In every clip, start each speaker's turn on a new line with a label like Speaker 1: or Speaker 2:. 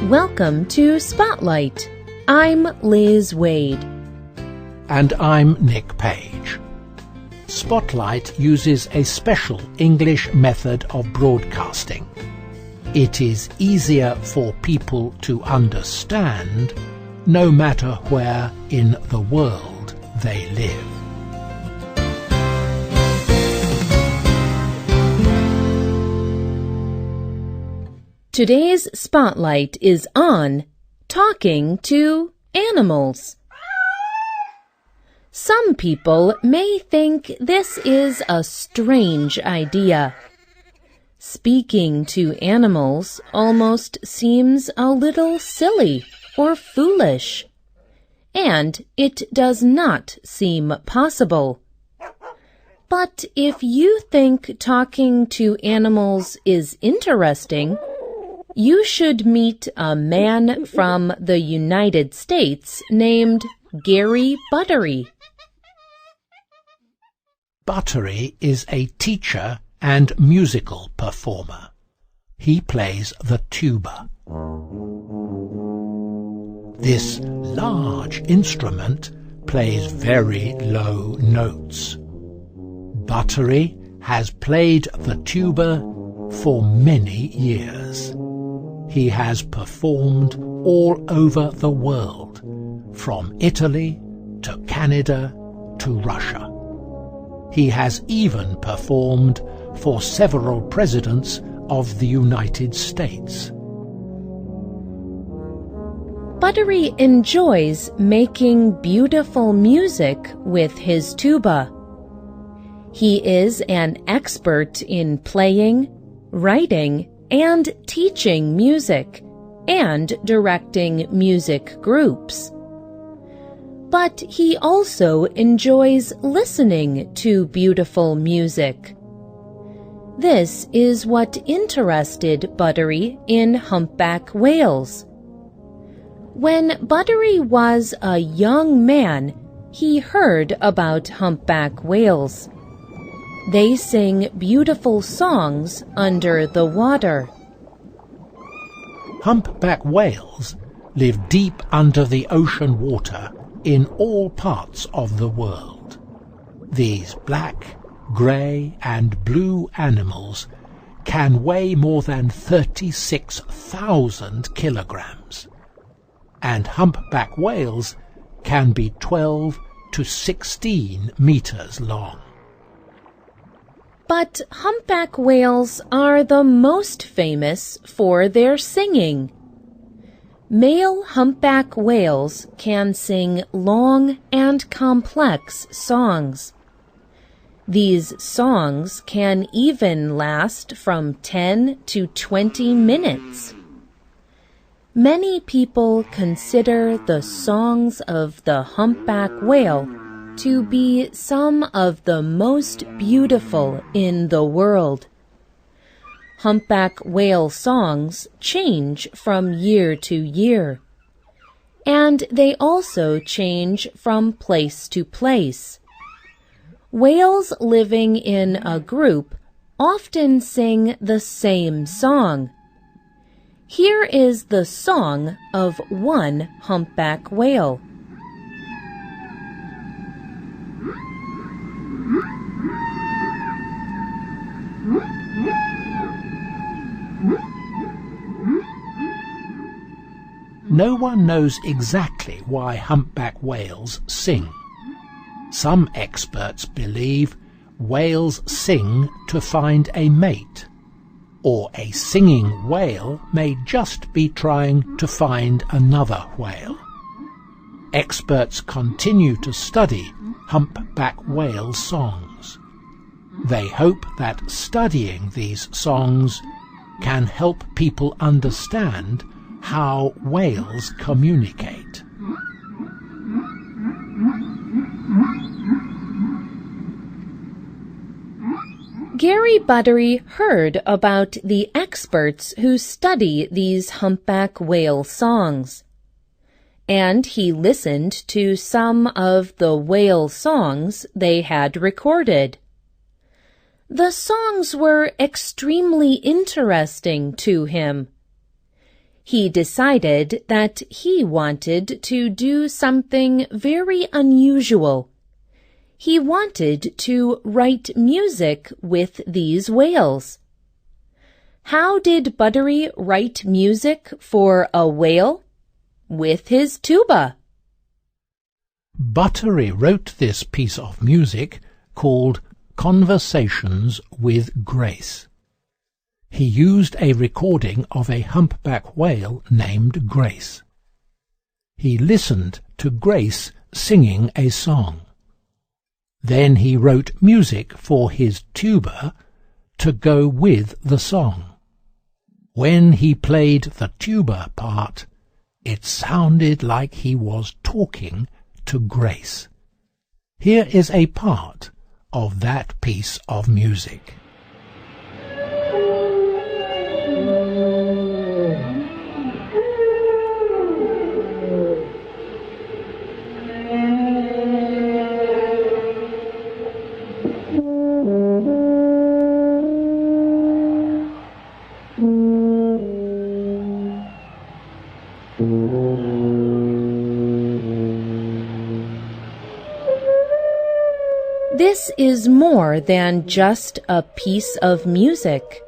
Speaker 1: Welcome to Spotlight. I'm Liz Wade.
Speaker 2: And I'm Nick Page. Spotlight uses a special English method of broadcasting. It is easier for people to understand no matter where in the world they live.
Speaker 1: Today's Spotlight is on talking to animals. Some people may think this is a strange idea. Speaking to animals almost seems a little silly or foolish, and it does not seem possible. But if you think talking to animals is interesting, you should meet a man from the United States named Gary Buttery.
Speaker 2: Buttery is a teacher and musical performer. He plays the tuba. This large instrument plays very low notes. Buttery has played the tuba for many years. He has performed all over the world, from Italy to Canada to Russia. He has even performed for several presidents of the United States.
Speaker 1: Buttery enjoys making beautiful music with his tuba. He is an expert in playing, writing, and teaching music, and directing music groups. But he also enjoys listening to beautiful music. This is what interested Buttery in humpback whales. When Buttery was a young man, he heard about humpback whales. They sing beautiful songs under the water.
Speaker 2: Humpback whales live deep under the ocean water in all parts of the world. These black, grey and blue animals can weigh more than 36,000 kilograms, and humpback whales can be 12 to 16 meters long.
Speaker 1: But humpback whales are the most famous for their singing. Male humpback whales can sing long and complex songs. These songs can even last from 10 to 20 minutes. Many people consider the songs of the humpback whale to be some of the most beautiful in the world. Humpback whale songs change from year to year, and they also change from place to place. Whales living in a group often sing the same song. Here is the song of one humpback whale.
Speaker 2: No one knows exactly why humpback whales sing. Some experts believe whales sing to find a mate, or a singing whale may just be trying to find another whale. Experts continue to study humpback whale songs. They hope that studying these songs can help people understand how whales communicate.
Speaker 1: Gary Buttery heard about the experts who study these humpback whale songs, and he listened to some of the whale songs they had recorded. The songs were extremely interesting to him. He decided that he wanted to do something very unusual. He wanted to write music with these whales. How did Buttery write music for a whale? With his tuba.
Speaker 2: Buttery wrote this piece of music called Conversations with Grace. He used a recording of a humpback whale named Grace. He listened to Grace singing a song. Then he wrote music for his tuba to go with the song. When he played the tuba part, it sounded like he was talking to Grace. Here is a part of that piece of music.
Speaker 1: This is more than just a piece of music.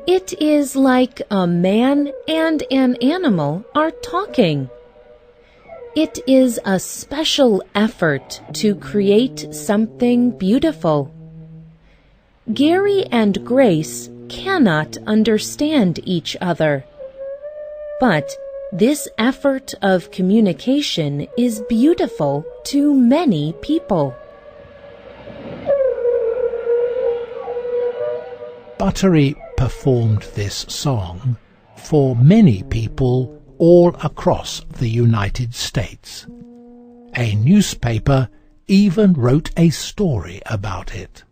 Speaker 1: It is like a man and an animal are talking. It is a special effort to create something beautiful. Gary and Grace cannot understand each other. But this effort of communication is beautiful to many people.
Speaker 2: Buttery performed this song for many people all across the United States. A newspaper even wrote a story about it.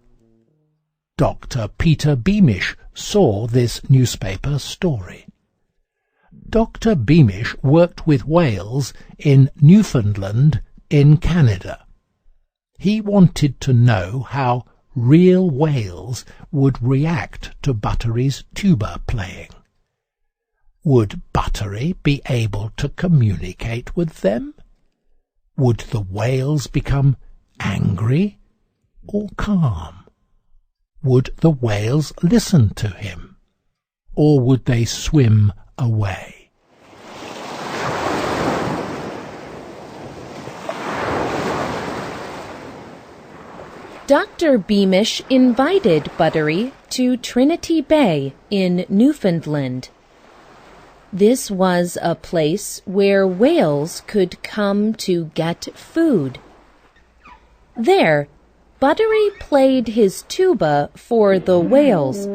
Speaker 2: Dr. Peter Beamish saw this newspaper story. Dr. Beamish worked with whales in Newfoundland in Canada. He wanted to know how real whales would react to Buttery's tuba playing. Would Buttery be able to communicate with them? Would the whales become angry or calm? Would the whales listen to him, or would they swim away?
Speaker 1: Dr. Beamish invited Buttery to Trinity Bay in Newfoundland. This was a place where whales could come to get food. There, Buttery played his tuba for the whales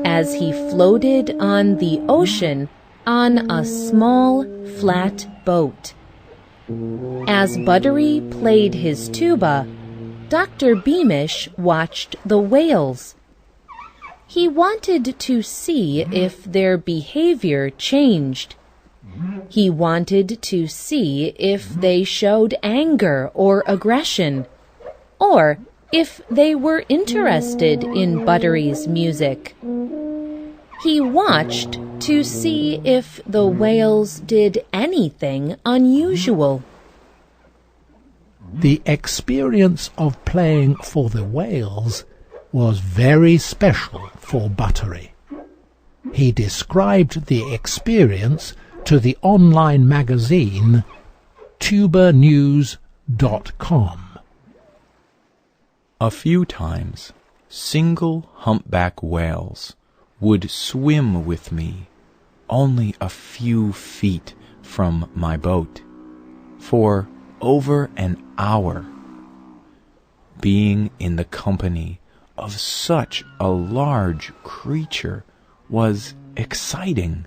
Speaker 1: as he floated on the ocean on a small, flat boat. As Buttery played his tuba, Dr. Beamish watched the whales. He wanted to see if their behavior changed. He wanted to see if they showed anger or aggression, or if they were interested in Buttery's music. He watched to see if the whales did anything unusual.
Speaker 2: The experience of playing for the whales was very special for Buttery. He described the experience to the online magazine tubanews.com.
Speaker 3: A few times, single humpback whales would swim with me only a few feet from my boat for over an hour. Being in the company of such a large creature was exciting.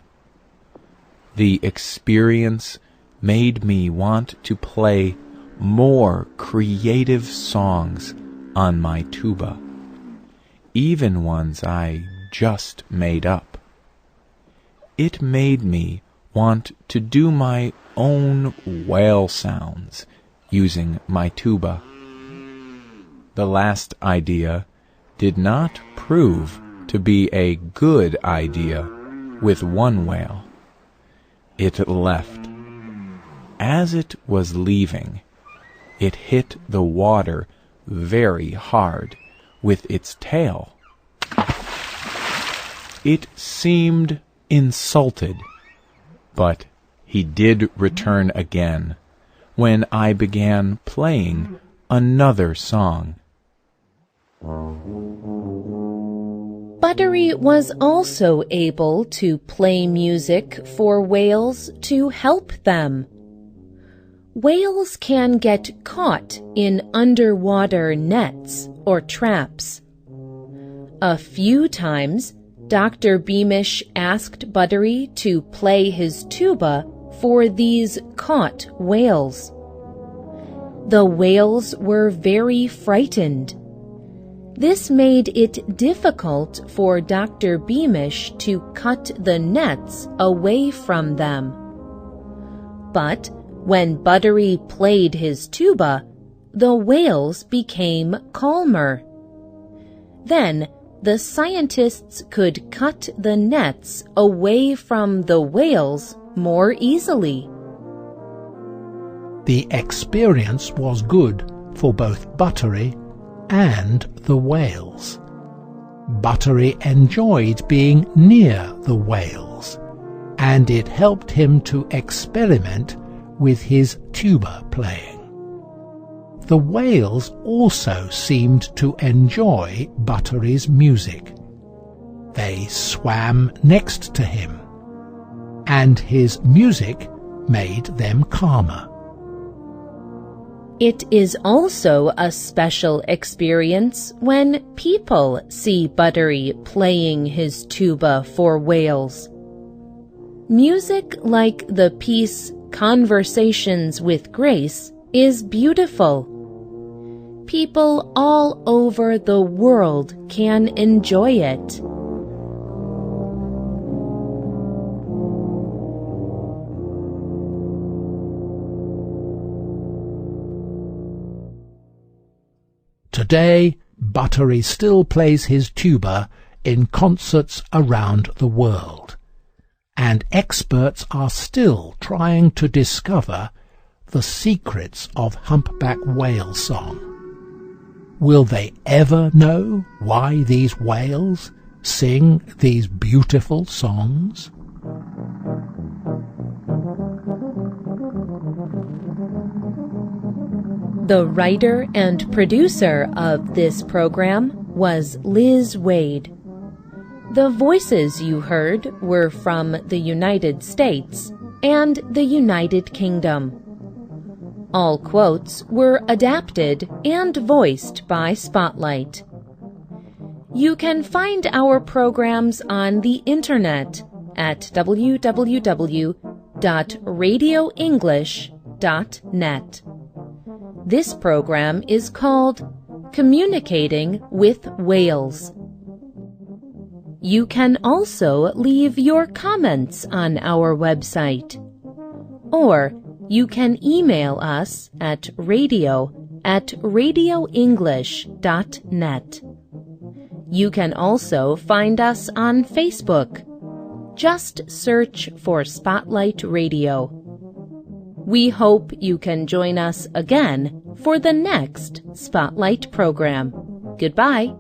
Speaker 3: The experience made me want to play more creative songs on my tuba, even ones I just made up. It made me want to do my own whale sounds using my tuba. The last idea did not prove to be a good idea with one whale. it left. As it was leaving, it hit the water very hard with its tail. It seemed insulted, but he did return again when I began playing another song.
Speaker 1: Buttery was also able to play music for whales to help them. Whales can get caught in underwater nets or traps. A few times, Dr. Beamish asked Buttery to play his tuba for these caught whales. The whales were very frightened. This made it difficult for Dr. Beamish to cut the nets away from them. But when Buttery played his tuba, the whales became calmer. Then the scientists could cut the nets away from the whales more easily.
Speaker 2: The experience was good for both Buttery and the whales. Buttery enjoyed being near the whales, and it helped him to experiment with his tuba playing. The whales also seemed to enjoy Buttery's music. They swam next to him, and his music made them calmer.
Speaker 1: It is also a special experience when people see Buttery playing his tuba for whales. Music like the piece Conversations with Grace is beautiful. People all over the world can enjoy it.
Speaker 2: Today, Buttery still plays his tuba in concerts around the world, and experts are still trying to discover the secrets of humpback whale song. Will they ever know why these whales sing these beautiful songs?
Speaker 1: The writer and producer of this program was Liz Wade. The voices you heard were from the United States and the United Kingdom. All quotes were adapted and voiced by Spotlight. You can find our programs on the internet at www.radioenglish.net. This program is called Communicating with Whales. You can also leave your comments on our website, or you can email us at radio@radioenglish.net. You can also find us on Facebook. Just search for Spotlight Radio. We hope you can join us again for the next Spotlight program. Goodbye.